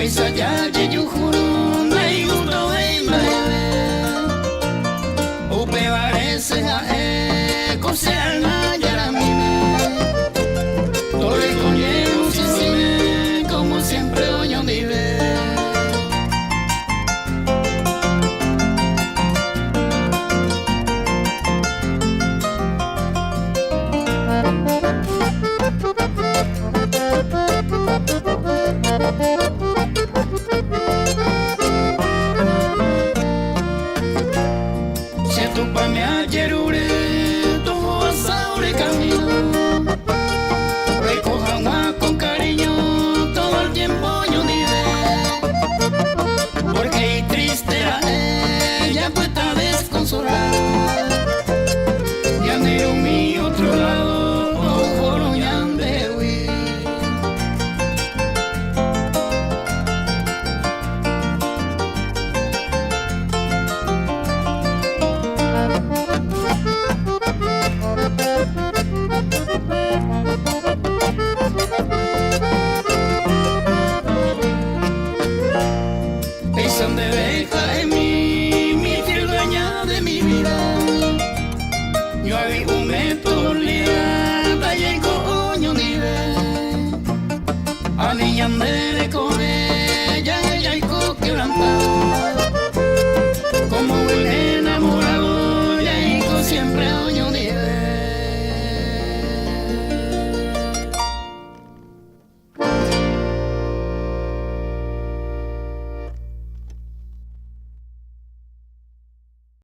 Wisayaji yuhuru na igudo eimaele Upe varese hae kose alna yaramime Tore koñe musisime como siempre oño vive Tupa me ayerure, tu asaure camino. Recoja más con cariño, todo el tiempo yo diré. Porque triste a ella pues está desconsolada. Ya miro mi otro lado, ojo no llande huir. Son de deja en mí, mi fiel dueña de mi vida.